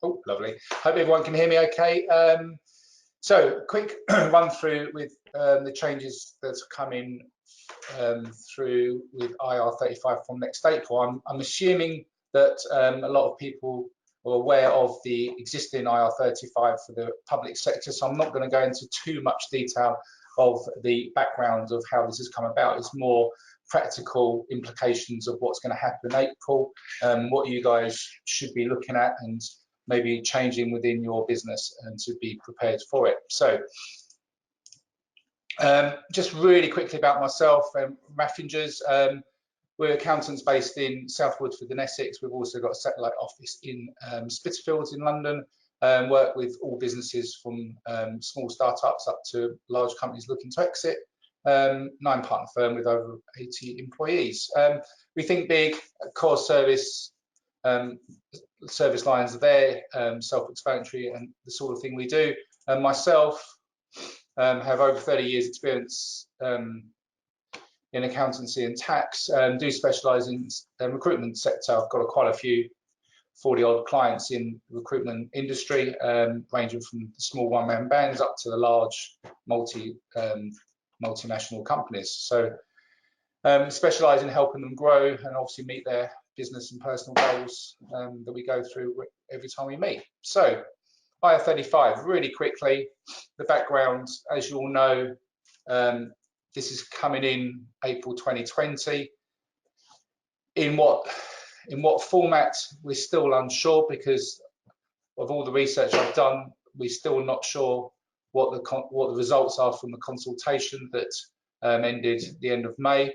Oh, lovely. Hope everyone can hear me okay. So quick run through with the changes that's coming through with IR35 from next April. I'm assuming that a lot of people are aware of the existing IR35 for the public sector, so I'm not going to go into too much detail of the background of how this has come about. It's more practical implications of what's going to happen in April, what you guys should be looking at and maybe changing within your business and to be prepared for it. So just really quickly about myself, Raffingers. We're accountants based in South Woodford in Essex. We've also got a satellite office in Spitalfields in London. Work with all businesses from small startups up to large companies looking to exit. 9-partner firm with over 80 employees. We think big, core service lines are there, self-explanatory, and the sort of thing we do. Myself have over 30 years experience in accountancy and tax, do specialise in the recruitment sector. I've got quite a few 40-odd clients in the recruitment industry, ranging from the small one-man bands up to the large multinational companies. So specialise in helping them grow and obviously meet their business and personal goals that we go through every time we meet. So IR35, really quickly, the background, as you all know, this is coming in April 2020. In what format, we're still unsure because of all the research I've done. We're still not sure what the results are from the consultation that ended the end of May.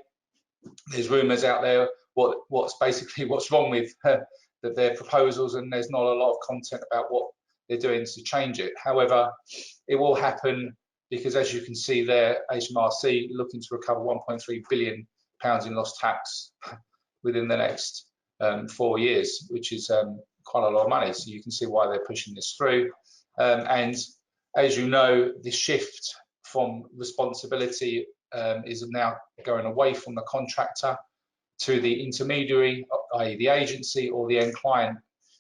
There's rumours out there what's wrong with their proposals, and there's not a lot of content about what they're doing to change it. However, it will happen because, as you can see there, HMRC looking to recover £1.3 billion in lost tax within the next 4 years, which is quite a lot of money. So you can see why they're pushing this through. And as you know, the shift from responsibility is now going away from the contractor to the intermediary, i.e. the agency or the end client,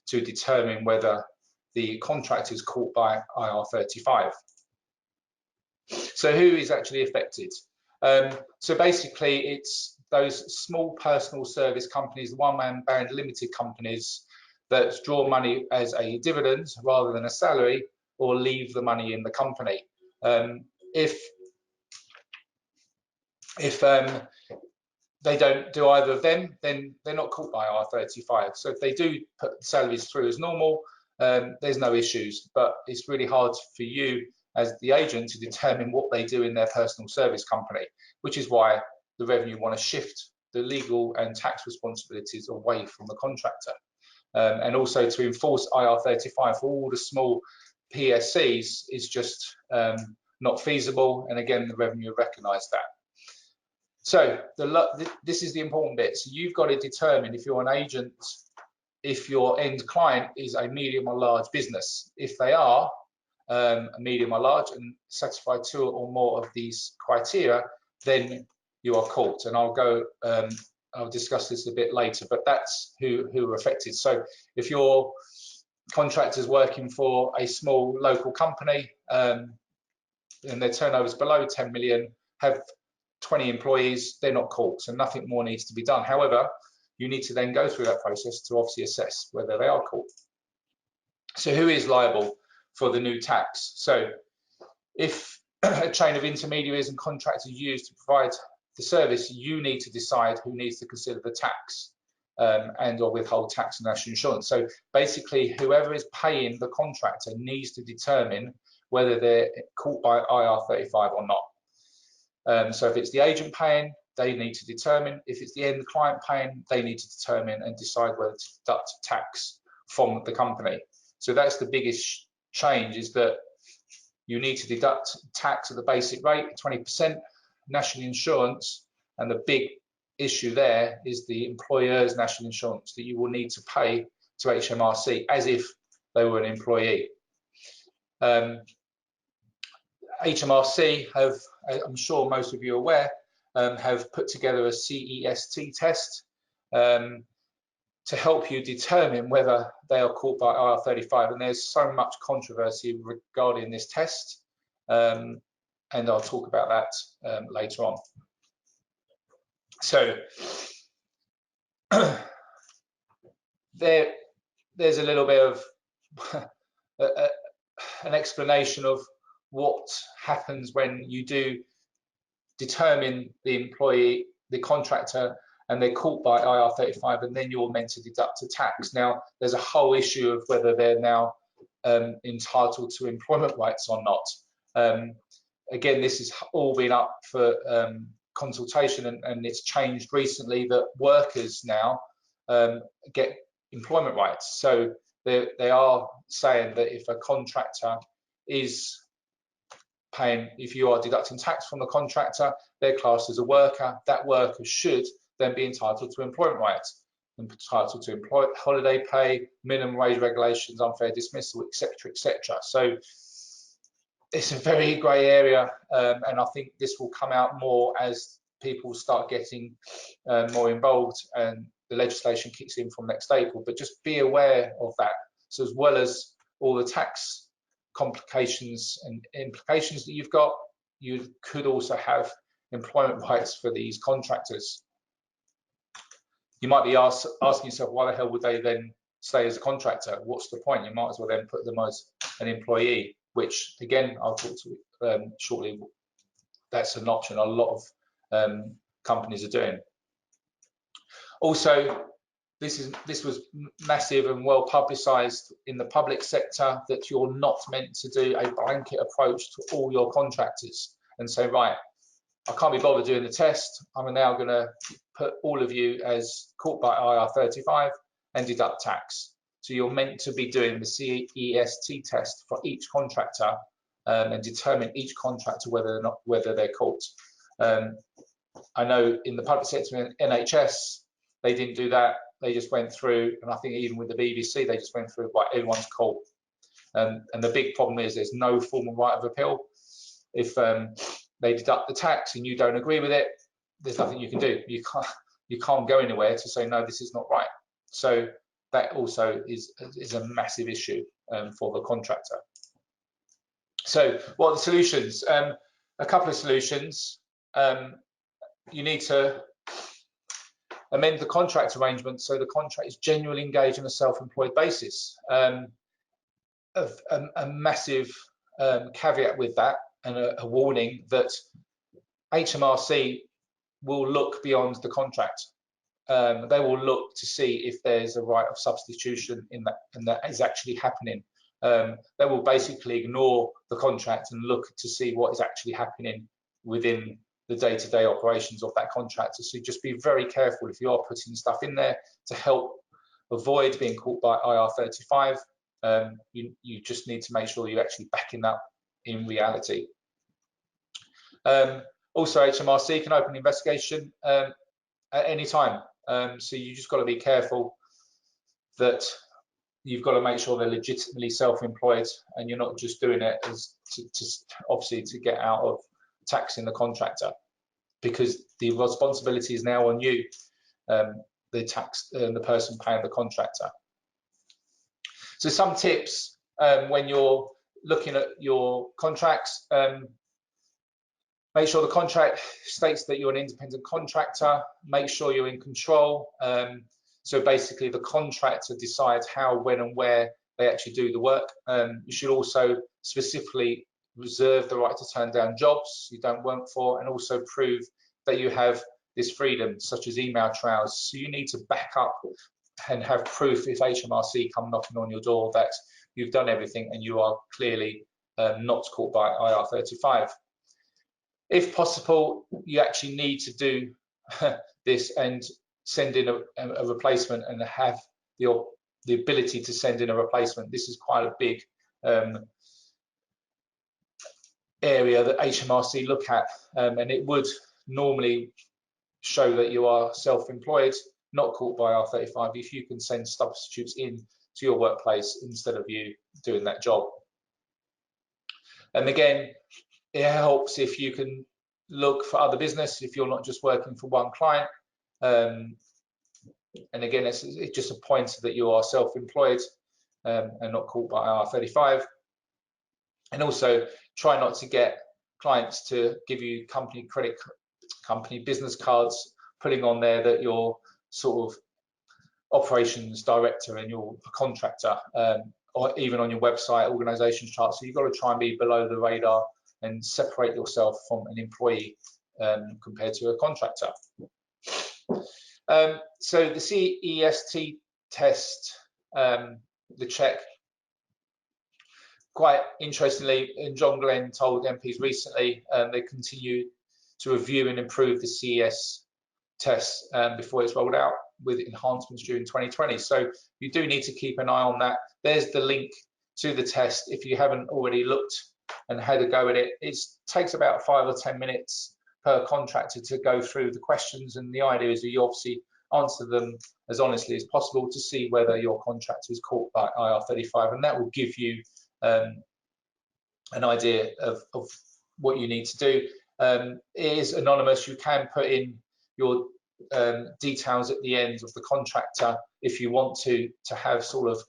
to determine whether the contract is caught by IR35. So who is actually affected? So basically it's those small personal service companies, one-man band limited companies that draw money as a dividend rather than a salary, or leave the money in the company. If they don't do either of them, then they're not caught by IR35. So if they do put salaries through as normal, there's no issues, but it's really hard for you as the agent to determine what they do in their personal service company, which is why the revenue want to shift the legal and tax responsibilities away from the contractor. And also to enforce IR35 for all the small PSCs is just not feasible, and again the revenue recognise that. So this is the important bit. So you've got to determine, if you're an agent, if your end client is a medium or large business. If they are a medium or large and satisfy 2 or more of these criteria, then you are caught. And I'll discuss this a bit later, but that's who are affected. So if your contractor's working for a small local company and their turnover is below 10 million, have 20 employees, they're not caught, so nothing more needs to be done. However, you need to then go through that process to obviously assess whether they are caught. So who is liable for the new tax? So if a chain of intermediaries and contractors used to provide the service, you need to decide who needs to consider the tax and or withhold tax and national insurance. So basically, whoever is paying the contractor needs to determine whether they're caught by IR35 or not. So if it's the agent paying, they need to determine. If it's the end client paying, they need to determine and decide whether to deduct tax from the company. So that's the biggest change, is that you need to deduct tax at the basic rate, 20%, national insurance, and the big issue there is the employer's national insurance that you will need to pay to HMRC as if they were an employee. HMRC have, I'm sure most of you are aware, have put together a CEST test to to help you determine whether they are caught by IR35. And there's so much controversy regarding this test, and I'll talk about that later on. So there's a little bit of an explanation of what happens when you do determine the employee, the contractor, and they're caught by IR35, and then you're meant to deduct a tax. Now, there's a whole issue of whether they're now entitled to employment rights or not. Again, this has all been up for consultation, and it's changed recently that workers now get employment rights. So they are saying that if a contractor is paying, if you are deducting tax from the contractor, they're classed as a worker. That worker should then be entitled to employment rights, entitled to holiday pay, minimum wage regulations, unfair dismissal, etc., etc. So it's a very grey area, and I think this will come out more as people start getting more involved and the legislation kicks in from next April. But just be aware of that. So as well as all the tax complications and implications that you've got, you could also have employment rights for these contractors. You might be asking yourself, why the hell would they then stay as a contractor? What's the point? You might as well then put them as an employee, which again, I'll talk to shortly. That's an option a lot of companies are doing. Also, this was massive and well publicised in the public sector, that you're not meant to do a blanket approach to all your contractors and say, right, I can't be bothered doing the test, I'm now going to put all of you as caught by IR35 and deduct tax. So you're meant to be doing the CEST test for each contractor and determine each contractor whether they're caught. I know in the public sector, in NHS, they didn't do that. They just went through, and I think even with the BBC, they just went through, right, everyone's caught. And the big problem is there's no formal right of appeal. If they deduct the tax and you don't agree with it, there's nothing you can do. You can't go anywhere to say, no, this is not right. So that also is a massive issue for the contractor. So what are the solutions? A couple of solutions. You need to amend the contract arrangement so the contract is genuinely engaged on a self-employed basis. A massive caveat with that, and a warning, that HMRC will look beyond the contract. They will look to see if there's a right of substitution in that, and that is actually happening. They will basically ignore the contract and look to see what is actually happening within the day-to-day operations of that contractor. So just be very careful if you are putting stuff in there to help avoid being caught by IR35. You just need to make sure you're actually backing up in reality. Also, HMRC can open an investigation at any time. So you just got to be careful that you've got to make sure they're legitimately self-employed and you're not just doing it as obviously to get out of taxing the contractor, because the responsibility is now on you, the person paying the contractor. So some tips when you're looking at your contracts. Make sure the contract states that you're an independent contractor. Make sure you're in control. So basically the contractor decides how, when and where they actually do the work. You should also specifically reserve the right to turn down jobs you don't work for, and also prove that you have this freedom, such as email trails. So you need to back up and have proof if HMRC come knocking on your door that you've done everything and you are clearly not caught by IR35. If possible, you actually need to do this and send in a replacement and have the ability to send in a replacement. This is quite a big area that HMRC look at, and it would normally show that you are self-employed, not caught by IR35, if you can send substitutes in to your workplace instead of you doing that job. And again, it helps if you can look for other business, if you're not just working for one client. And again, it's just a pointer that you are self-employed and not caught by IR35. And also try not to get clients to give you company business cards, putting on there that you're sort of operations director and you're a contractor, or even on your website organizations chart. So you've got to try and be below the radar and separate yourself from an employee compared to a contractor. So the CEST test, the check, quite interestingly, and John Glenn told MPs recently, they continue to review and improve the CES Test before it's rolled out with enhancements during 2020. So you do need to keep an eye on that. There's the link to the test if you haven't already looked and had a go at it. It takes about 5 or 10 minutes per contractor to go through the questions, and the idea is that you obviously answer them as honestly as possible to see whether your contractor is caught by IR35, and that will give you an idea of what you need to do. It is anonymous. You can put in your details at the end of the contractor if you want to have sort of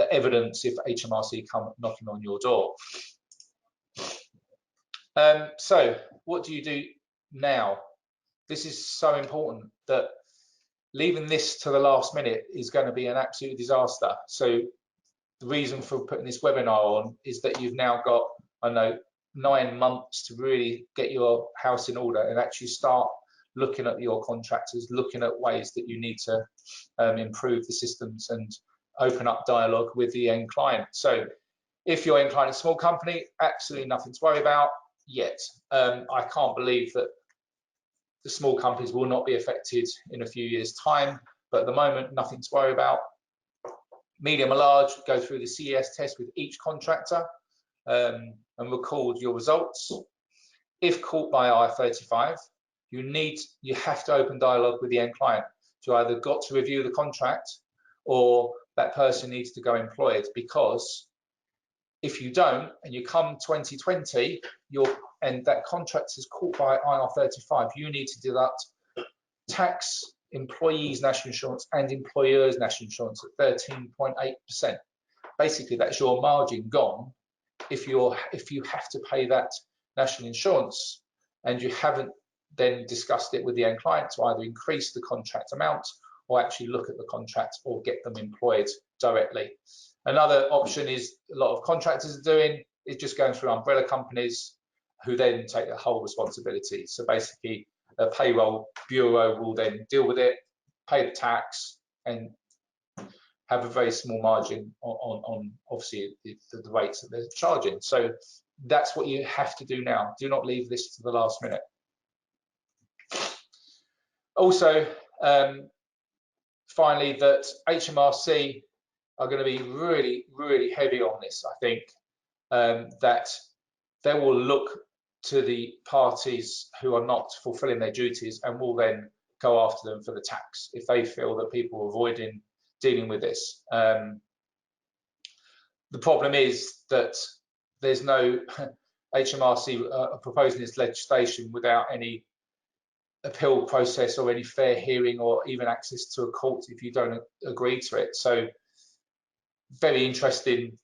evidence if HMRC come knocking on your door. So what do you do now? This is so important that leaving this to the last minute is going to be an absolute disaster. So the reason for putting this webinar on is that you've now got, I know, 9 months to really get your house in order and actually start looking at your contractors, looking at ways that you need to improve the systems and open up dialogue with the end client. So if your end client is a small company, absolutely nothing to worry about yet. I can't believe that the small companies will not be affected in a few years' time, but at the moment, nothing to worry about. Medium or large, go through the CES test with each contractor and record your results. If caught by IR35, you have to open dialogue with the end client. So either got to review the contract or that person needs to go employed, because if you don't and you come 2020 and that contract is caught by IR35, you need to deduct tax, employees' national insurance and employers' national insurance at 13.8%. Basically, that's your margin gone if you have to pay that national insurance and you haven't then discussed it with the end client to either increase the contract amount or actually look at the contract or get them employed directly. Another option is a lot of contractors are doing is just going through umbrella companies who then take the whole responsibility. So basically a payroll bureau will then deal with it, pay the tax and have a very small margin on obviously the rates that they're charging. So that's what you have to do now. Do not leave this to the last minute. Also, finally, that HMRC are going to be really, really heavy on this. I think that they will look to the parties who are not fulfilling their duties and will then go after them for the tax if they feel that people are avoiding dealing with this. The problem is that there's no HMRC proposing this legislation without any appeal process or any fair hearing or even access to a court if you don't agree to it. So very interesting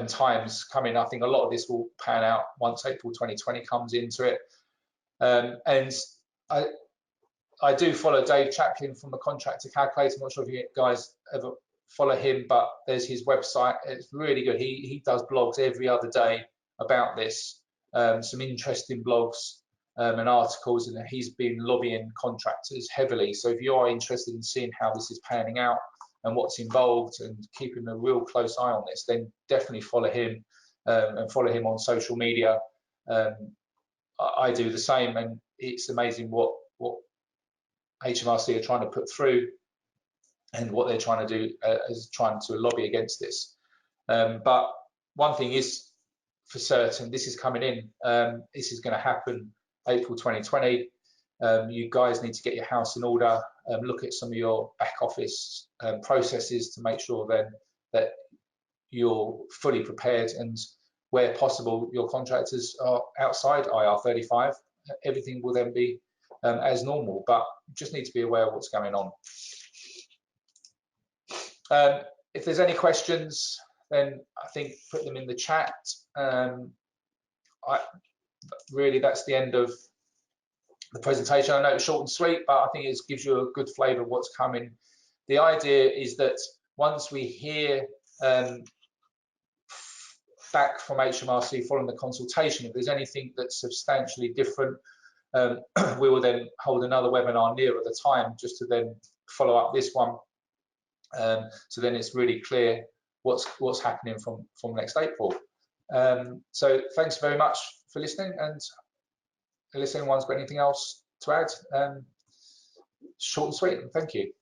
times coming. I think a lot of this will pan out once April 2020 comes into it. And I do follow Dave Chaplin from the Contractor Calculator. I'm not sure if you guys ever follow him, but there's his website. It's really good. He does blogs every other day about this, some interesting blogs and articles, and he's been lobbying contractors heavily. So if you are interested in seeing how this is panning out and what's involved and keeping a real close eye on this, then definitely follow him and follow him on social media. I do the same, and it's amazing what HMRC are trying to put through and what they're trying to do is trying to lobby against this. But one thing is for certain, this is coming in. This is going to happen April 2020. You guys need to get your house in order, look at some of your back office processes to make sure then that you're fully prepared, and where possible your contractors are outside IR35. Everything will then be as normal, but just need to be aware of what's going on. If there's any questions, then I think put them in the chat. Really, that's the end of the presentation. I know it's short and sweet, but I think it gives you a good flavour of what's coming. The idea is that once we hear back from HMRC following the consultation, if there's anything that's substantially different, we will then hold another webinar nearer the time just to then follow up this one. So then it's really clear what's happening from next April. So thanks very much for listening, and unless anyone's got anything else to add, short and sweet, and thank you.